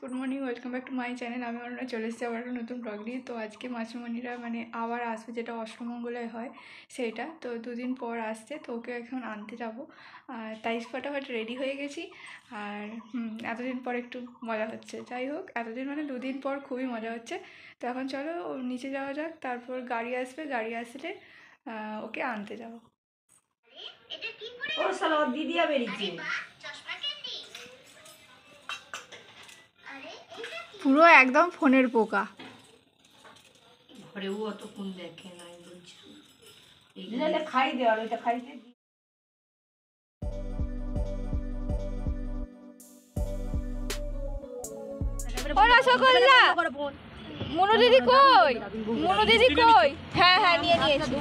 Good morning, welcome back to my channel. আমি অন্য চলে এসেছি আবার একটা নতুন ব্লগ নিয়ে। তো আজকে মাসিমণিরা মানে আবার আসবে, যেটা অষ্টমঙ্গলায় হয় সেইটা। তো দুদিন পর আসছে, তো ওকে এখন আনতে যাবো। আর তাই ফটাফট রেডি হয়ে গেছি। আর এতদিন পর একটু মজা হচ্ছে। যাই হোক, এতদিন মানে দুদিন পর খুবই মজা হচ্ছে। তো এখন চলো নিচে যাওয়া যাক, তারপর গাড়ি আসবে, গাড়ি আসলে ওকে আনতে যাবো। ও শালা দিদিয়া বেরিয়েছে পুরো একদম ফোনের পোকা। ঘরে ও অত ফোন দেখে না, আমি বলছি এইগুলো খাই দেওয়ার, ওইটা খাইতে ও রসগোল্লা, মনু দিদি কই? মনু দিদি কই? হ্যাঁ হ্যাঁ নিয়ে নিয়েছি।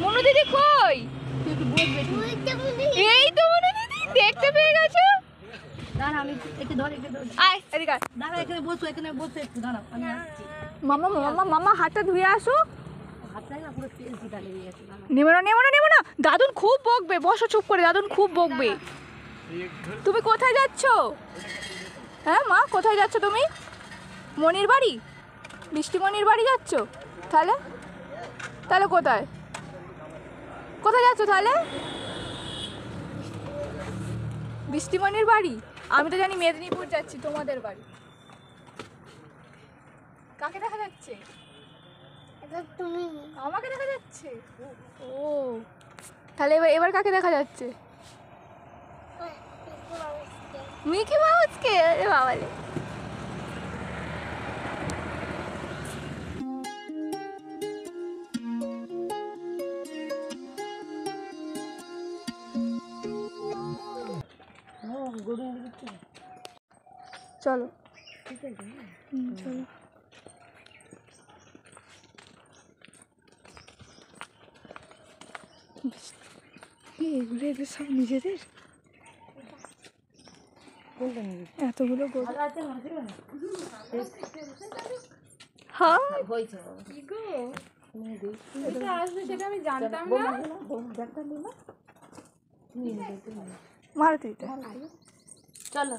মনু দিদি কই? এই তো মনু দিদি, দেখতে পেয়ে গেছো? দাঁড়া, আমি একটু ধর, একটু ধর। আয় এদিকে আয়। দাঁড়া, এখানে বসো, এখানে বসো একটু, দাঁড়া আমি আসছি। মামা মামা মামা হাতটা ধুয়ে আসো। হাতটাই না পুরো তেল চিটা লেগে গেছে। নেবো না নেবো না নেবো না, দাদুন খুব বকবে। বসো চুপ করে, দাদুন খুব বকবে। তুমি কোথায় যাচ্ছ? হ্যাঁ মা, কোথায় যাচ্ছ তুমি? মনির বাড়ি? বৃষ্টিমণির বাড়ি যাচ্ছ? তাহলে তাহলে কোথায় কোথায় যাচ্ছ তাহলে? বৃষ্টিমণির বাড়ি? আমি তো জানি মেদিনীপুর যাচ্ছি, তোমাদের বাড়ি। কাকে দেখা যাচ্ছে? তুমি। আমাকে দেখা যাচ্ছে? ও তাহলে এবার এবার কাকে দেখা যাচ্ছে? মিকি মাউসকে। আরে বাবালে। চলো চলো। এগুলো এগুলো সব নিজেদের, এতগুলো সেটা আমি জানতাম না। মারুতিটা চলো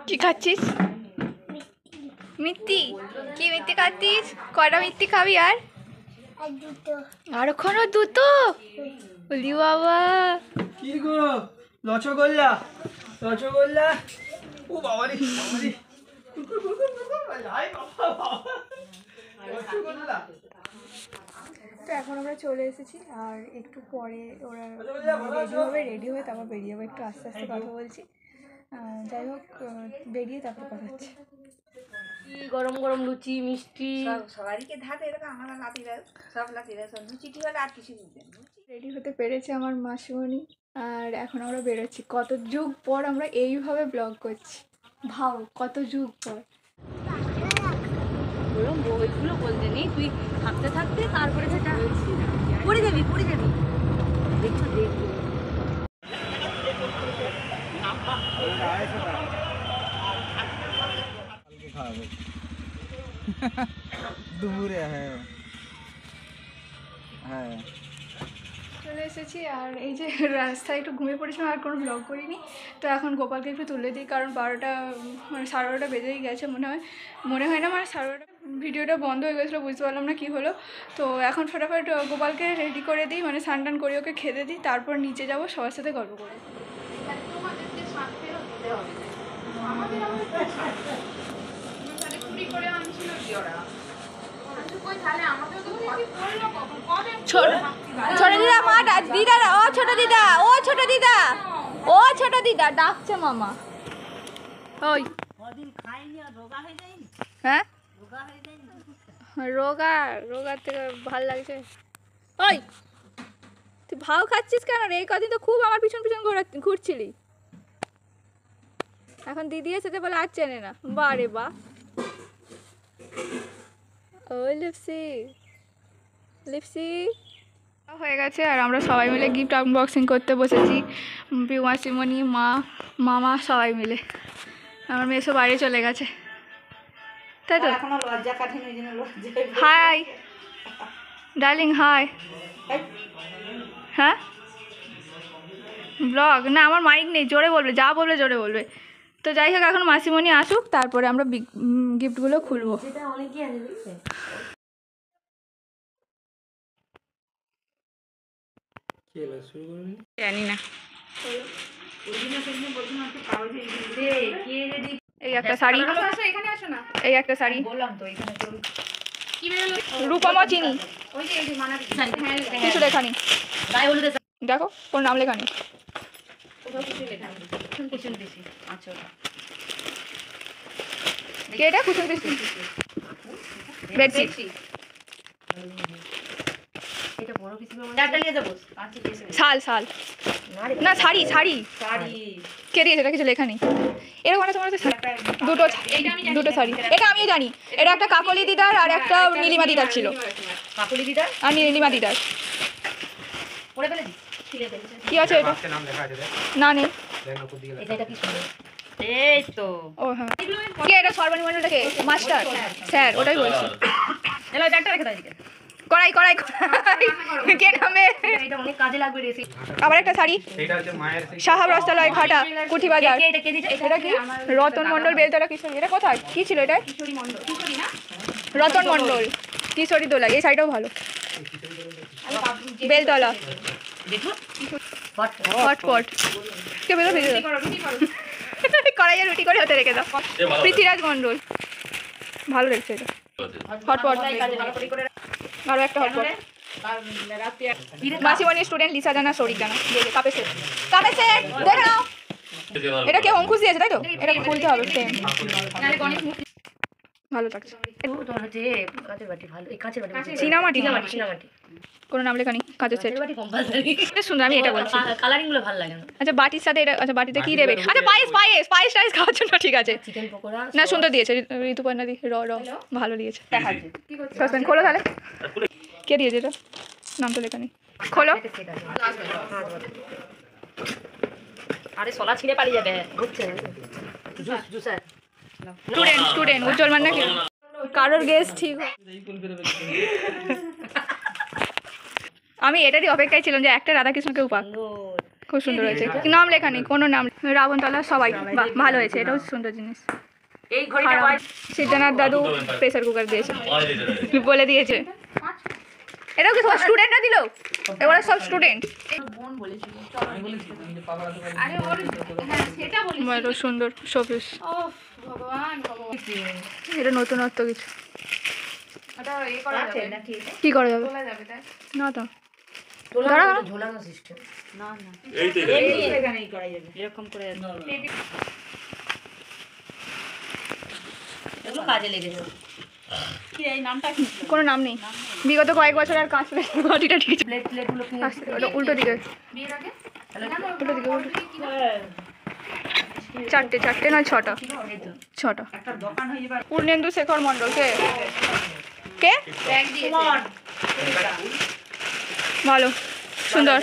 কি খাচ্ছিস? মিত্তি? কি মিত্তি খাচ্ছিস? কয়টা মিত্তি খাবি? আর আর ওখানে দুটো? বলি বাবা, কি গো রসগোল্লা, রসগোল্লা। ও বাবারে বাবারে, রসগোল্লা। তো এখন আমরা চলে এসেছি, আর একটু পরে ওরা রেডি হয়ে তারপর বেরিয়ে যাবো। একটু আস্তে আস্তে কথা বলছি। যাই হোক, বেরিয়ে তারপর কথা হচ্ছে। গরম গরম লুচি মিষ্টি সবাইকে ধাতে এরকম আমার নাতিরা সব নাতিরা সব লুচিটি হলে আর কিছু বুঝবেন। রেডি হতে পেরেছে আমার মাসিমণি, আর এখন আমরা বেরোচ্ছি। কত যুগ পর আমরা এইভাবে ব্লগ করছি, ভাও কত যুগ পর। ওইগুলো বলতে নেই, তুই থাকতে থাকতে তারপরে সেটা পড়ে যাবি দেখছো দেখবো। দুপুরে হ্যাঁ হ্যাঁ চলে এসেছি, আর এই যে রাস্তায় একটু ঘুমিয়ে পড়েছিলাম, আর কোনো ব্লগ করিনি। তো এখন গোপালকে একটু তুলে দিই, কারণ 12টা মানে 12:30 বেজেই গেছে মনে হয় না, মানে 12:30 ভিডিওটা বন্ধ হয়ে গেছিলো, বুঝতে পারলাম না কী হলো। তো এখন ফটাফট গোপালকে রেডি করে দিই, মানে স্নান করে ওকে খেতে দিই, তারপর নিচে যাবো সবার সাথে গল্প করে। ছোট দিদা, মা দিদা, ও ছোট দিদা, ও ছোট দিদা, ও ছোট দিদা ডাকছে মামা। ওই হ্যাঁ, রোগার থেকে ভাল লাগছে। ওই তুই ভাও খাচ্ছিস কেন রে? এই কদিন তো খুব আমার পিছন পিছন ঘুরছিলি, এখন দিদি এসেছে বলে আর চেনে না। বারে বা, ওই লিপসি হয়ে গেছে, আর আমরা সবাই মিলে গিফট আনবক্সিং করতে বসেছি। পিউ মাসিমণি, মামা সবাই মিলে। আমার মেয়ে সব বাইরে চলে গেছে, তাই তো? এখনো লজ্জা কাটেনি, ওই জন্য লজ্জা। Hi darling, hi. হ্যাঁ ব্লগ না, আমার মাইক নেই, জোরে বলবে, যা বলবে জোরে বলবে। তো যাই হোক, এখন মাসিমণি আসুক, তারপরে আমরা গিফটগুলো খুলবো। সেটা অনেকই আছে বুঝছে। জানি না। এই একটা শাড়ি, এই একটা শাড়ি, রূপমা চিনি, কিছু লেখা নেই। গায়ে হলুদের দেখো কোন নাম লেখা নেই। কুসুম দিছি। আচ্ছা কে এটা? কুসুম পিসি বেডশিট। এটা বড় কিছু চারটা নিয়ে যাবো। আচ্ছা দিয়েছে। শাল শাল না, শাড়ি শাড়ি। শাড়ি কে দিয়েছে? এটা কিছু লেখা নেই। এরকম একটা তোমার দুটো দুটো শাড়ি। এটা আমিও জানি, এটা একটা কাকলি দিদার আর একটা নীলিমা দিদার ছিল। কাকুলি দিদা আর নীলিমা দিদার। পড়ে ফেলে দি। ছিলে দে। কি আছে এটা? না নেই। এটা কি সুন্দর। এই তো। ও হ্যাঁ, কি এটা? সর্বনিম্নটাকে মাস্টার স্যার, ওটাই বলছি। এলো ব্যাগটা রেখে দাও এদিকে। কড়াই কড়াই কড়াই কে নামে? এটা অনেক কাজে লাগবে রে। আবার একটা শাড়ি, সাহাব রস্তালয় ঘাটা, কুঠি বাজার। এটা কে দিছে? এটা কি? রতন মন্ডল বেলতলা কিশোরী। এটা কোথায়? কি ছিল এটা? রতন মন্ডল কিশোরী দোলা। এই শাড়িটাও ভালো, বেলতলা। দেখো হটপট কে বেরো ভেজে দাও। কড়াইয়ে রুটি করে হতে রেখে দাও। পৃথ্বীরাজ মন্ডল, ভালো দেখছে এটা। হটপট আরো একটা হটপট। মাসিমণির স্টুডেন্ট লিসা জানা সরি জানা কাপে সেট, কাপে সেট দেখে নাও। এটা কেউ অঙ্কুশ দিয়েছে তাই তো? এটা খুলতে হবে সেম। ভালো লাগছে। তোমার হচ্ছে কাঁচের বাটি ভালো। এই কাঁচের বাটি চীনামাটি, চীনামাটি কোনো নাম লেখা নেই। কাজের সেট কাঁচের বাটি কম্পালসারি। বেশ সুন্দর, আমি এটা বলছি। কালারিং গুলো ভালো লাগে না। আচ্ছা বাটির সাথে এটা, আচ্ছা বাটিতে কি দেবে? আচ্ছা পায়েস পায়েস পায়েস টাইস খাওয়ার জন্য ঠিক আছে। চিকেন পকোড়া না সুন্দর দিয়েছে ঋতুপর্ণা দি, র র ভালো দিয়েছে। দেখাচ্ছে। সসপ্যান খোলো তাহলে। কে দিয়েছে এটা? নাম তো লেখা নেই। খোলো। আরে সলা ছিঁড়ে পালিয়ে যাবে। হচ্ছে জুস জুসার স্টুডেন্ট স্টুডেন্ট উজ্জ্বল মান নাকি? কারোর গেস ঠিক হয়। আমি এটারই অপেক্ষায় ছিলাম যে একটা রাধাকৃষ্ণকে উপাক। খুব সুন্দর হয়েছে, নাম লেখা নেই, কোনো নাম। রাবণতলা সবাই বাহ, ভালো হয়েছে, এটাও সুন্দর জিনিস। এই ঘড়িটা সিদ্ধানাথ দাদু প্রেসার কুকার দিয়েছে, বলে দিয়েছে। এটাও কি সব স্টুডেন্টরা দিল? এবারে সব স্টুডেন্ট। এটাও সুন্দর শোপিস। এটা নতুনত্ব কিছু। কি করা যাবে? না তো দাঁড়া, ঝোলানো সিস্টেম। না না এখানেই করা যাবে এরকম করে। এগুলো কাজে লেগে যাবে। কি এই নামটা কি? কোনো নাম নেই। বিগত কয়েক বছর আর কাজ ঘটিটা ঠিক আছে। প্লেট প্লেটগুলো কি উল্টো দিকে, উল্টো দিকে চারটে চারটে নয় ছটা, ছটা। পূর্ণেন্দু শেখর মণ্ডল কে কে? ভালো সুন্দর।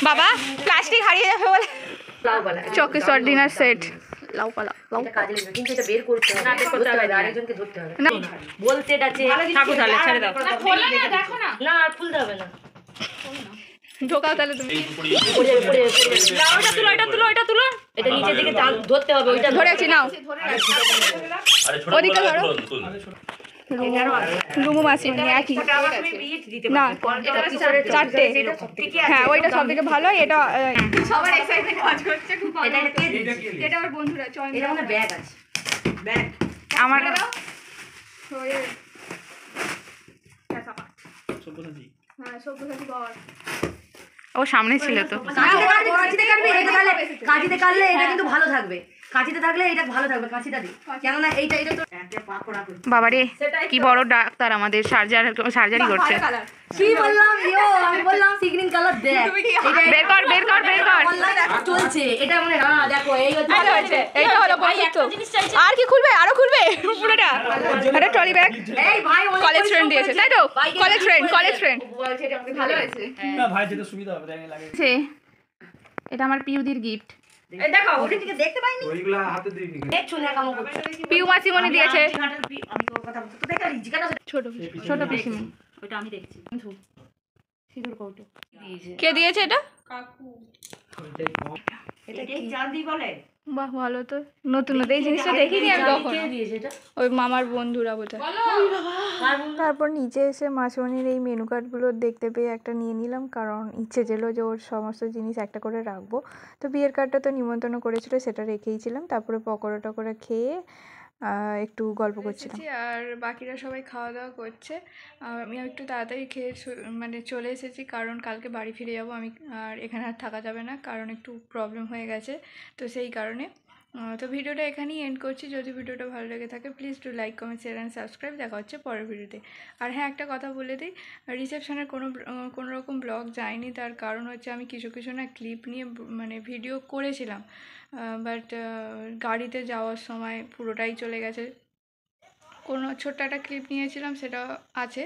বাবা প্লাস্টিক হারিয়ে যাবে বলে চকেশ্বর ডিনার সেট। লাউ পালা লাউ কাজে লাগবে, কিন্তু এটা বের করতে হবে। না বের করতে হবে, আরেকজনকে ধরতে হবে। না বলতে ডাছে থাকো তাহলে ছেড়ে দাও। না খোলো না, দেখো না। না আর খুলতে হবে না। ঢোকাও তাহলে তুমি। পড়ে যাবে পড়ে যাবে। ওটা তুলো এটা তুলো এটা তুলো। এটা নিচের দিকে ধরতে হবে। ওইটা ধরে আছি নাও, ওদিকে ধরো। রুমু মাসি একই না, চারটে। হ্যাঁ ওইটা সব থেকে ভালো। এটা সবার এক্সাইটমেন্ট কাজ করছে খুব ভালো। এটা আমার বন্ধুরা চয়। এটা মানে ব্যাগ আছে, ব্যাগ আমার ও সামনে ছিল তো। কাঁচিতে কাটলে এটা কিন্তু ভালো থাকবে। কাঁচিতে থাকলে এটা ভালো থাকবে। কাঁচিটা দি, কেননা এইটা এটা তো বাবারে কি বড় ডাক্তার আমাদের, সার্জারি করছে। কি বললাম ইয়ো, আমি বললাম সি গ্রিন কালার দেখ। বের কর বের কর বের কর। চলছে এটা মানে। হ্যাঁ দেখো এই হচ্ছে এইটা হলো বন্ধুত্ব। আর কি খুলবে? আরো খুলবে পুরোটা। একটা ট্রলি ব্যাগ এই ভাই কলেজ ফ্রেন্ড দিয়েছে তাই তো? কলেজ ফ্রেন্ড কলেজ ফ্রেন্ড ভালো হয়েছে। না ভাই যেটা সুবিধা হবে তাই লাগে। এটা আমার পিউদির গিফট। এই দেখো ওখান থেকে দেখতে পাইনি। ওইগুলা হাতে দিবি দেখছো না কেমন করছে। পিউ মাসিমণি দিয়েছে। আমি তোর কথা বলছি তো দেখা জিজ্ঞাসা ছোট ছোট পিসিমণি। ওটা আমি দেখছি। সিঁদুর কৌটো দিয়েছে। কে দিয়েছে এটা? এটাই চাঁদি বলে। বাহ ভালো তো, নতুন নতুন এই জিনিসটা দেখিনি আমি কখনো। কে দিয়েছে এটা? ওই মামার বন্ধুরা বোধহয়। তারপর নিচে এসে মাসিমণির এই মেনু কার্ডগুলো দেখতে পেয়ে একটা নিয়ে নিলাম, কারণ ইচ্ছে ছিল যে ওর সমস্ত জিনিস একটা করে রাখবো। তো বিয়ের কার্ডটা তো নিমন্ত্রণ করেছিল, সেটা রেখেইছিলাম। তারপরে পকোড়া টকোড়া খেয়ে একটু গল্প করছিলাম, আর বাকিরা সবাই খাওয়া দাওয়া করছে। আর আমি একটু তাড়াতাড়ি খেয়ে মানে চলে এসেছি, কারণ কালকে বাড়ি ফিরে যাব আমি, আর এখানে আর থাকা যাবে না, কারণ একটু প্রবলেম হয়ে গেছে। তো সেই কারণে তো ভিডিওটা এখানেই এন্ড করছি। যদি ভিডিওটা ভালো লেগে থাকে please do like, comment, share and subscribe. দেখা হচ্ছে পরের ভিডিওতে। আর হ্যাঁ, একটা কথা বলে দিই, রিসেপশনের কোনো রকম ব্লগ যায়নি, তার কারণ হচ্ছে আমি কিছু কিছু না ক্লিপ নিয়ে মানে ভিডিও করেছিলাম, বাট গাড়িতে যাওয়ার সময় পুরোটাই চলে গেছে। কোনো ছোট্ট একটা ক্লিপ নিয়েছিলাম, সেটা আছে।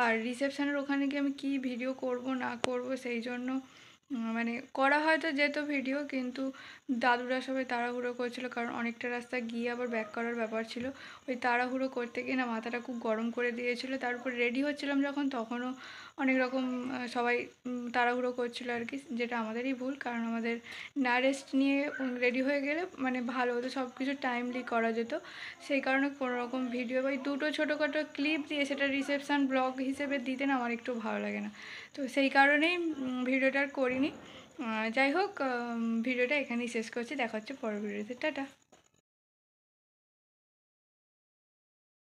আর রিসেপশনের ওখানে গিয়ে আমি কী ভিডিও করব না করব, সেই জন্য মানে করা হয়তো যেত ভিডিও, কিন্তু দাদুরা সবাই তাড়াহুড়ো করছিল, কারণ অনেকটা রাস্তা গিয়ে আবার ব্যাক করার ব্যাপার ছিল। ওই তাড়াহুড়ো করতে গিয়ে না মাথাটা খুব গরম করে দিয়েছিল। তারপর রেডি হচ্ছিলাম যখন, তখনও অনেক রকম সবাই তাড়াহুড়ো করছিল আর কি, যেটা আমাদেরই ভুল, কারণ আমাদের না রেস্ট নিয়ে রেডি হয়ে গেলে মানে ভালো হতো, সব কিছু টাইমলি করা যেত। সেই কারণে কোনো রকম ভিডিও বা দুটো ছোটোখাটো ক্লিপ দিয়ে সেটা রিসেপশান ব্লগ হিসেবে দিতে না আমার একটু ভালো লাগে না। তো সেই কারণেই ভিডিওটা আর করিনি। যাই হোক, ভিডিওটা এখানেই শেষ করছি। দেখা হচ্ছে পরের ভিডিওতে। টাটা।